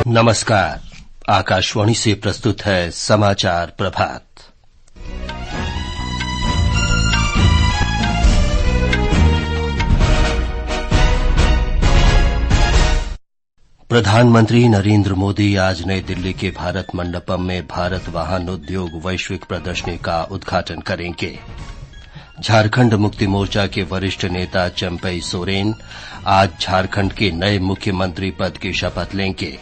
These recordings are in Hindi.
नमस्कार। आकाशवाणी से प्रस्तुत है समाचार प्रभात। प्रधानमंत्री नरेंद्र मोदी आज नई दिल्ली के भारत मंडपम में भारत वाहन उद्योग वैश्विक प्रदर्शनी का उद्घाटन करेंगे। झारखंड मुक्ति मोर्चा के वरिष्ठ नेता चंपई सोरेन आज झारखंड के नए मुख्यमंत्री पद की शपथ लेंगे।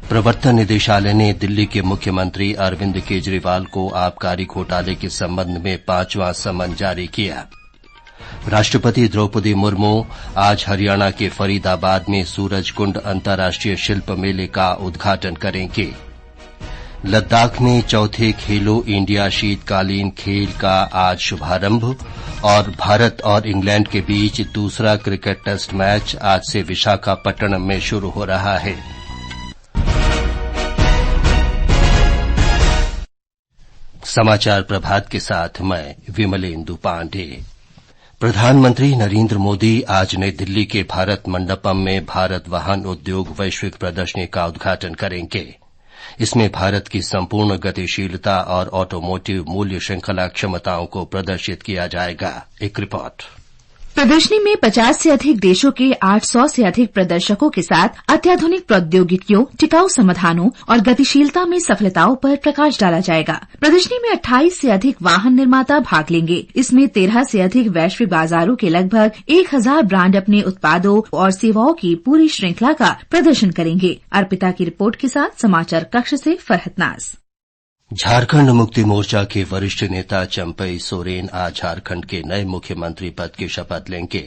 प्रवर्तन निदेशालय ने दिल्ली के मुख्यमंत्री अरविंद केजरीवाल को आबकारी घोटाले के संबंध में 5वां समन जारी किया। राष्ट्रपति द्रौपदी मुर्मू आज हरियाणा के फरीदाबाद में सूरजकुंड अंतर्राष्ट्रीय शिल्प मेले का उद्घाटन करेंगे। लद्दाख में चौथे खेलो इंडिया शीतकालीन खेल का आज शुभारंभ और भारत और इंग्लैंड के बीच दूसरा क्रिकेट टेस्ट मैच आज से विशाखापट्टनम में शुरू हो रहा है। समाचार प्रभात के साथ मैं विमलेंदु पांडे। प्रधानमंत्री नरेंद्र मोदी आज नई दिल्ली के भारत मंडपम में भारत वाहन उद्योग वैश्विक प्रदर्शनी का उद्घाटन करेंगे। इसमें भारत की संपूर्ण गतिशीलता और ऑटोमोटिव मूल्य श्रृंखला क्षमताओं को प्रदर्शित किया जाएगा। एक रिपोर्ट। प्रदर्शनी में 50 से अधिक देशों के 800 से अधिक प्रदर्शकों के साथ अत्याधुनिक प्रौद्योगिकियों, टिकाऊ समाधानों और गतिशीलता में सफलताओं पर प्रकाश डाला जाएगा। प्रदर्शनी में 28 से अधिक वाहन निर्माता भाग लेंगे। इसमें 13 से अधिक वैश्विक बाजारों के लगभग 1000 ब्रांड अपने उत्पादों और सेवाओं की पूरी श्रृंखला का प्रदर्शन करेंगे। अर्पिता की रिपोर्ट के साथ समाचार कक्ष से फरहत नाज। झारखंड मुक्ति मोर्चा के वरिष्ठ नेता चंपई सोरेन आज झारखंड के नए मुख्यमंत्री पद की शपथ लेंगे।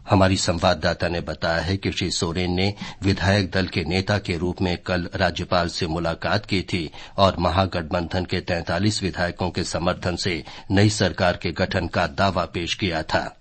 हमारी संवाददाता ने बताया है कि श्री सोरेन ने विधायक दल के नेता के रूप में कल राज्यपाल से मुलाकात की थी और महागठबंधन के 43 विधायकों के समर्थन से नई सरकार के गठन का दावा पेश किया था।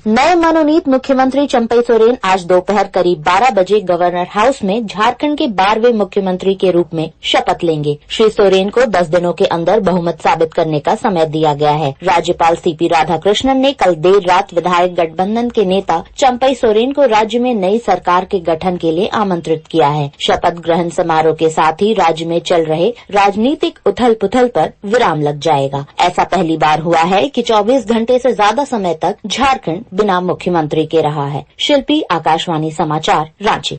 नए मनोनीत मुख्यमंत्री चंपई सोरेन आज दोपहर करीब 12 बजे गवर्नर हाउस में झारखंड के 12वें मुख्यमंत्री के रूप में शपथ लेंगे। श्री सोरेन को 10 दिनों के अंदर बहुमत साबित करने का समय दिया गया है। राज्यपाल सीपी राधाकृष्णन ने कल देर रात विधायक गठबंधन के नेता चंपई सोरेन को राज्य में नई सरकार के गठन के लिए आमंत्रित किया है। शपथ ग्रहण समारोह के साथ ही राज्य में चल रहे राजनीतिक उथल पुथल पर विराम लग जाएगा। ऐसा पहली बार हुआ है कि 24 घंटे से ज्यादा समय तक झारखंड बिना मुख्यमंत्री के रहा है। शिल्पी, आकाशवाणी समाचार, रांची।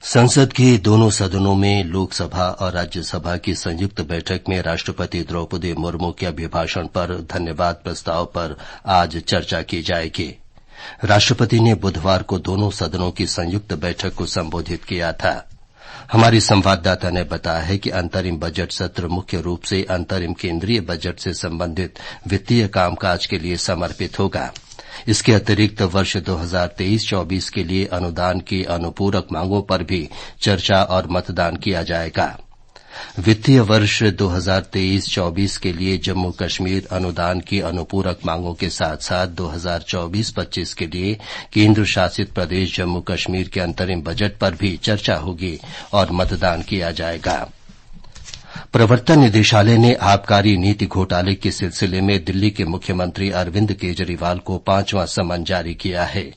संसद के दोनों सदनों में लोकसभा और राज्यसभा की संयुक्त बैठक में राष्ट्रपति द्रौपदी मुर्मू के अभिभाषण पर धन्यवाद प्रस्ताव पर आज चर्चा की जाएगी। राष्ट्रपति ने बुधवार को दोनों सदनों की संयुक्त बैठक को संबोधित किया था। हमारी संवाददाता ने बताया है कि अंतरिम बजट सत्र मुख्य रूप से अंतरिम केंद्रीय बजट से संबंधित वित्तीय कामकाज के लिए समर्पित होगा। इसके अतिरिक्त वर्ष 2023-24 के लिए अनुदान की अनुपूरक मांगों पर भी चर्चा और मतदान किया जाएगा। वित्तीय वर्ष 2023-24 के लिए जम्मू कश्मीर अनुदान की अनुपूरक मांगों के साथ साथ 2024-25 के लिए केंद्र शासित प्रदेश जम्मू कश्मीर के अंतरिम बजट पर भी चर्चा होगी और मतदान किया जाएगा। प्रवर्तन निदेशालय ने आबकारी नीति घोटाले के सिलसिले में दिल्ली के मुख्यमंत्री अरविंद केजरीवाल को 5वां समन जारी किया है।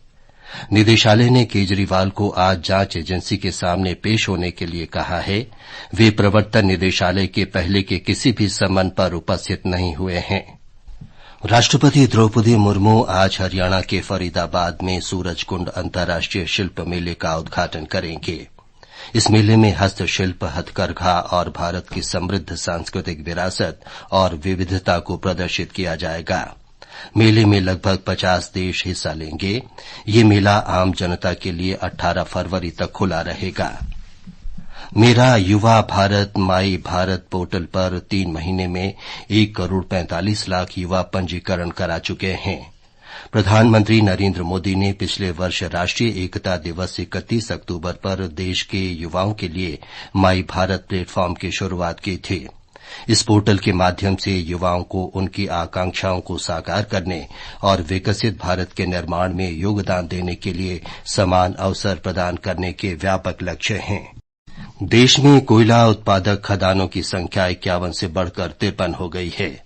निदेशालय ने केजरीवाल को आज जांच एजेंसी के सामने पेश होने के लिए कहा है। वे प्रवर्तन निदेशालय के पहले के किसी भी समन पर उपस्थित नहीं हुए हैं। राष्ट्रपति द्रौपदी मुर्मू आज हरियाणा के फरीदाबाद में सूरजकुंड अंतर्राष्ट्रीय शिल्प मेले का उद्घाटन करेंगे। इस मेले में हस्तशिल्प, हथकरघा और भारत की समृद्ध सांस्कृतिक विरासत और विविधता को प्रदर्शित किया जाएगा। मेले में लगभग 50 देश हिस्सा लेंगे। ये मेला आम जनता के लिए 18 फरवरी तक खुला रहेगा। मेरा युवा भारत माई भारत पोर्टल पर 3 महीने में 1 करोड़ 45 लाख युवा पंजीकरण करा चुके हैं। प्रधानमंत्री नरेंद्र मोदी ने पिछले वर्ष राष्ट्रीय एकता दिवस 31 अक्टूबर पर देश के युवाओं के लिए माई भारत प्लेटफॉर्म की शुरूआत की थी। इस पोर्टल के माध्यम से युवाओं को उनकी आकांक्षाओं को साकार करने और विकसित भारत के निर्माण में योगदान देने के लिए समान अवसर प्रदान करने के व्यापक लक्ष्य हैं। देश में कोयला उत्पादक खदानों की संख्या 51 से बढ़कर 53 हो गई है।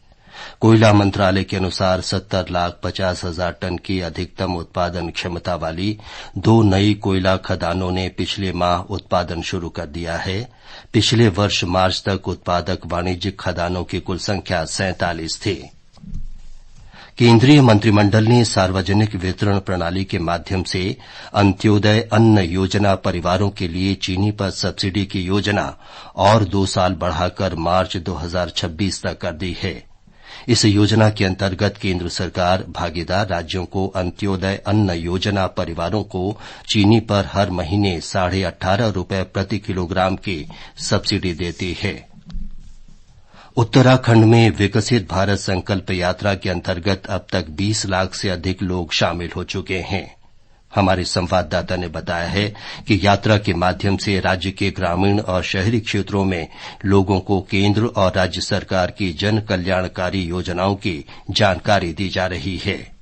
कोयला मंत्रालय के अनुसार 70,50,000 टन की अधिकतम उत्पादन क्षमता वाली 2 नई कोयला खदानों ने पिछले माह उत्पादन शुरू कर दिया है। पिछले वर्ष मार्च तक उत्पादक वाणिज्यिक खदानों की कुल संख्या 47 थी। केंद्रीय मंत्रिमंडल ने सार्वजनिक वितरण प्रणाली के माध्यम से अंत्योदय अन्न योजना परिवारों के लिए चीनी पर सब्सिडी की योजना और 2 साल बढ़ाकर मार्च 2026 तक कर दी है। इस योजना के अंतर्गत केंद्र सरकार भागीदार राज्यों को अंत्योदय अन्न योजना परिवारों को चीनी पर हर महीने ₹18.5 प्रति किलोग्राम की सब्सिडी देती है। उत्तराखंड में विकसित भारत संकल्प यात्रा के अंतर्गत अब तक 20 लाख से अधिक लोग शामिल हो चुके हैं। हमारे संवाददाता ने बताया है कि यात्रा के माध्यम से राज्य के ग्रामीण और शहरी क्षेत्रों में लोगों को केंद्र और राज्य सरकार की जन कल्याणकारी योजनाओं की जानकारी दी जा रही है।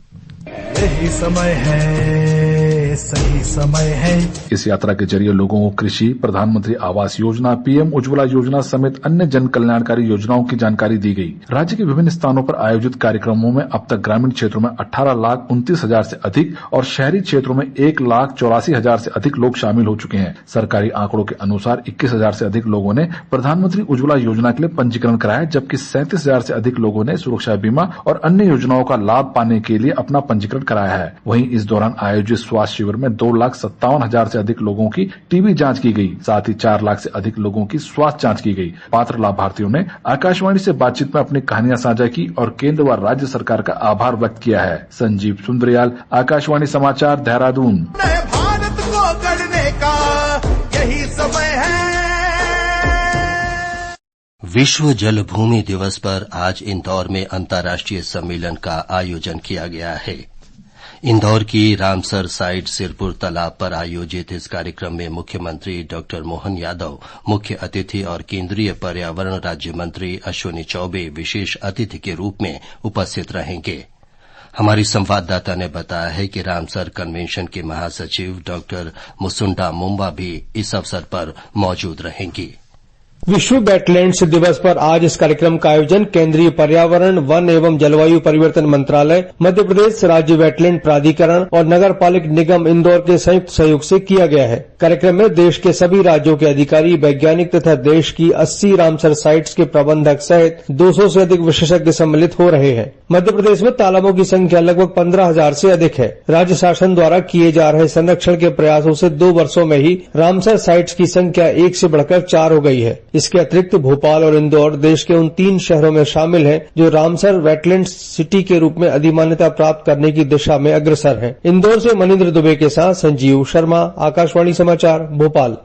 यही समय है, सही समय है। इस यात्रा के जरिए लोगों को कृषि, प्रधानमंत्री आवास योजना, पीएम उज्ज्वला योजना समेत अन्य जन कल्याणकारी योजनाओं की जानकारी दी गई। राज्य के विभिन्न स्थानों पर आयोजित कार्यक्रमों में अब तक ग्रामीण क्षेत्रों में 18,29,000 से अधिक और शहरी क्षेत्रों में 1,84,000 से अधिक लोग शामिल हो चुके हैं। सरकारी आंकड़ों के अनुसार 21,000 से अधिक लोगों ने प्रधानमंत्री उज्ज्वला योजना के लिए पंजीकरण कराया, जबकि 37,000 से अधिक लोगों ने सुरक्षा बीमा और अन्य योजनाओं का लाभ पाने के लिए अपना पंजीकरण कराया है। वहीं इस दौरान आयोजित स्वास्थ्य शिविर में 2,57,000 से अधिक लोगों की टीबी जांच की गई। साथ ही 4 लाख से अधिक लोगों की स्वास्थ्य जांच की गई। पात्र लाभार्थियों ने आकाशवाणी से बातचीत में अपनी कहानियां साझा की और केंद्र व राज्य सरकार का आभार व्यक्त किया है। संजीव सुंदरियाल, आकाशवाणी समाचार, देहरादून। भारत को गढ़ने का यही समय है। विश्व जल भूमि दिवस पर आज इंदौर में अंतर्राष्ट्रीय सम्मेलन का आयोजन किया गया है। इंदौर की रामसर साइट सिरपुर तालाब पर आयोजित इस कार्यक्रम में मुख्यमंत्री डॉ मोहन यादव मुख्य अतिथि और केंद्रीय पर्यावरण राज्य मंत्री अश्विनी चौबे विशेष अतिथि के रूप में उपस्थित रहेंगे। हमारी संवाददाता ने बताया है कि रामसर कन्वेंशन के महासचिव डॉ मुसुंडा मुम्बा भी इस अवसर पर मौजूद रहेंगी। विश्व वेटलैंड्स दिवस पर आज इस कार्यक्रम का आयोजन केंद्रीय पर्यावरण, वन एवं जलवायु परिवर्तन मंत्रालय, मध्य प्रदेश राज्य वेटलैंड प्राधिकरण और नगर पालिक निगम इंदौर के संयुक्त सहयोग से किया गया है। कार्यक्रम में देश के सभी राज्यों के अधिकारी, वैज्ञानिक तथा देश की 80 रामसर साइट्स के प्रबंधक सहित 200 से अधिक विशेषज्ञ सम्मिलित हो रहे हैं। मध्य प्रदेश में तालाबों की संख्या लगभग 15,000 से अधिक है। राज्य शासन द्वारा किए जा रहे संरक्षण के प्रयासों से 2 वर्षों में ही रामसर साइट्स की संख्या 1 से बढ़कर 4 हो गई है। इसके अतिरिक्त भोपाल और इंदौर देश के उन 3 शहरों में शामिल हैं जो रामसर वेटलैंड सिटी के रूप में अधिमान्यता प्राप्त करने की दिशा में अग्रसर हैं। इंदौर से मनिंद्र दुबे के साथ संजीव शर्मा, आकाशवाणी समाचार, भोपाल।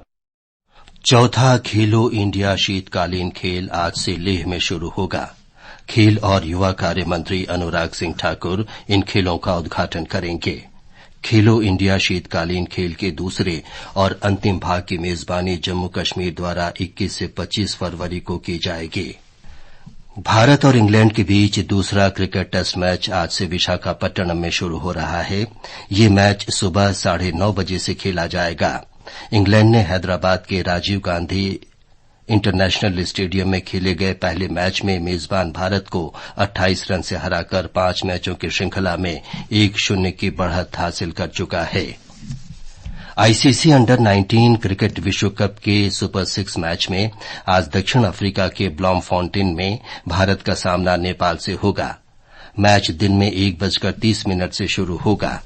चौथा खेलो इंडिया शीतकालीन खेल आज से लेह में शुरू होगा। खेल और युवा कार्य मंत्री अनुराग सिंह ठाकुर इन खेलों का उद्घाटन करेंगे। खेलो इंडिया शीतकालीन खेल के दूसरे और अंतिम भाग की मेजबानी जम्मू कश्मीर द्वारा 21 से 25 फरवरी को की जाएगी। भारत और इंग्लैंड के बीच दूसरा क्रिकेट टेस्ट मैच आज से विशाखापट्टनम में शुरू हो रहा है। ये मैच सुबह 9:30 बजे से खेला जाएगा। इंग्लैंड ने हैदराबाद के राजीव गांधी इंटरनेशनल स्टेडियम में खेले गए पहले मैच में मेजबान भारत को 28 रन से हराकर 5 मैचों की श्रृंखला में 1-0 की बढ़त हासिल कर चुका है। आईसीसी अंडर 19 क्रिकेट विश्व कप के सुपर 6 मैच में आज दक्षिण अफ्रीका के ब्लॉमफॉन्टेन में भारत का सामना नेपाल से होगा। मैच दिन में 1:30 से शुरू होगा।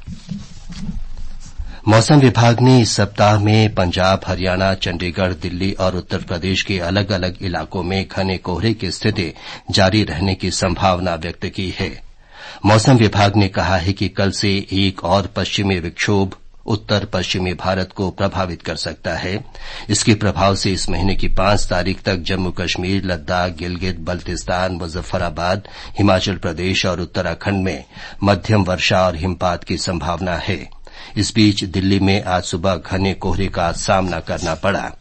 मौसम विभाग ने इस सप्ताह में पंजाब, हरियाणा, चंडीगढ़, दिल्ली और उत्तर प्रदेश के अलग अलग इलाकों में घने कोहरे की स्थिति जारी रहने की संभावना व्यक्त की है। मौसम विभाग ने कहा है कि कल से एक और पश्चिमी विक्षोभ उत्तर पश्चिमी भारत को प्रभावित कर सकता है। इसके प्रभाव से इस महीने की 5 तारीख तक जम्मू कश्मीर, लद्दाख, गिलगित बल्तिस्तान, मुजफ्फराबाद, हिमाचल प्रदेश और उत्तराखंड में मध्यम वर्षा और हिमपात की संभावना है। इस बीच दिल्ली में आज सुबह घने कोहरे का सामना करना पड़ा।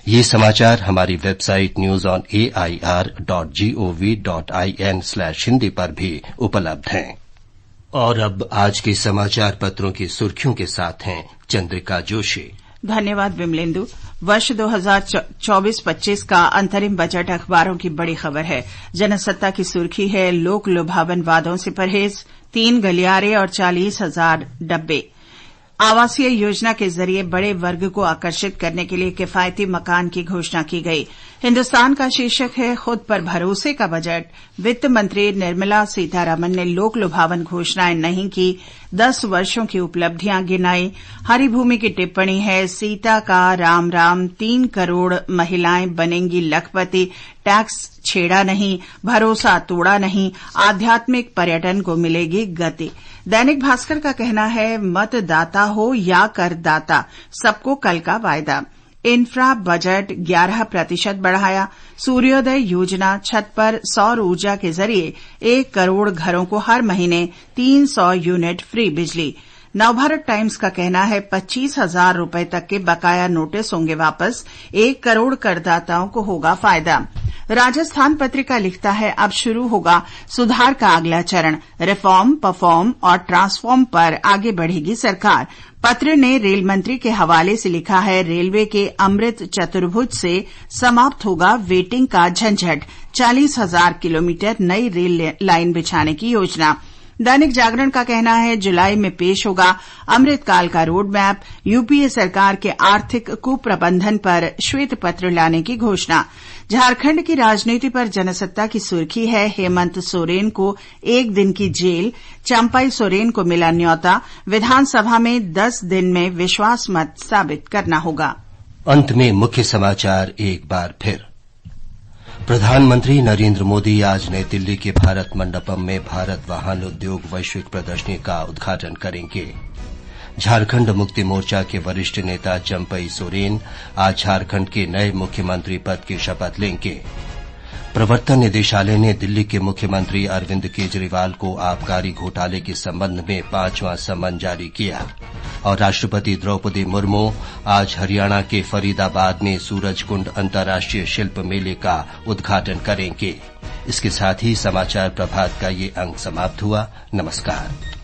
ये समाचार हमारी वेबसाइट newsonair.gov.in/hindi पर भी उपलब्ध हैं। और अब आज के समाचार पत्रों की सुर्खियों के साथ हैं चंद्रिका जोशी। धन्यवाद विमलेंदु। वर्ष 2024-25 का अंतरिम बजट अखबारों की बड़ी खबर है। जनसत्ता की सुर्खी है लोक लुभावन वादों से परहेज, 3 गलियारे और 40,000 डब्बे। आवासीय योजना के जरिए बड़े वर्ग को आकर्षित करने के लिए किफायती मकान की घोषणा की गई। हिन्दुस्तान का शीर्षक है खुद पर भरोसे का बजट। वित्त मंत्री निर्मला सीतारमण ने लोक लुभावन घोषणाएं नहीं की, 10 वर्षों की उपलब्धियां गिनाई। हरिभूमि की टिप्पणी है सीता का राम राम, 3 करोड़ महिलाएं बनेंगी लखपति, टैक्स छेड़ा नहीं, भरोसा तोड़ा नहीं, आध्यात्मिक पर्यटन को मिलेगी गति। दैनिक भास्कर का कहना है मतदाता हो या करदाता, सबको कल का वायदा। इंफ्रा बजट 11% बढ़ाया। सूर्योदय योजना, छत पर सौर ऊर्जा के जरिए 1 करोड़ घरों को हर महीने 300 यूनिट फ्री बिजली। नवभारत टाइम्स का कहना है 25,000 रुपए तक के बकाया नोटिस होंगे वापस, 1 करोड़ करदाताओं को होगा फायदा। राजस्थान पत्रिका लिखता है अब शुरू होगा सुधार का अगला चरण, रिफॉर्म, परफॉर्म और ट्रांसफॉर्म पर आगे बढ़ेगी सरकार। पत्र ने रेल मंत्री के हवाले से लिखा है रेलवे के अमृत चतुर्भुज से समाप्त होगा वेटिंग का झंझट, 40,000 किलोमीटर नई रेल लाइन बिछाने की योजना। दैनिक जागरण का कहना है जुलाई में पेश होगा अमृतकाल का रोड मैप, यूपीए सरकार के आर्थिक कुप्रबंधन पर श्वेत पत्र लाने की घोषणा। झारखंड की राजनीति पर जनसत्ता की सुर्खी है हेमंत सोरेन को 1 दिन की जेल, चंपई सोरेन को मिला न्यौता, विधानसभा में 10 दिन में विश्वास मत साबित करना होगा। अंत में मुख्य समाचार एक बार फिर। प्रधानमंत्री नरेंद्र मोदी आज नई दिल्ली के भारत मंडपम में भारत वाहन उद्योग वैश्विक प्रदर्शनी का उद्घाटन करेंगे। झारखंड मुक्ति मोर्चा के वरिष्ठ नेता चंपई सोरेन आज झारखंड के नए मुख्यमंत्री पद की शपथ लेंगे। प्रवर्तन निदेशालय ने दिल्ली के मुख्यमंत्री अरविंद केजरीवाल को आबकारी घोटाले के संबंध में 5वां समन जारी किया। और राष्ट्रपति द्रौपदी मुर्मू आज हरियाणा के फरीदाबाद में सूरजकुंड अंतर्राष्ट्रीय शिल्प मेले का उद्घाटन करेंगे। इसके साथ ही समाचार प्रभात का ये अंक समाप्त हुआ। नमस्कार।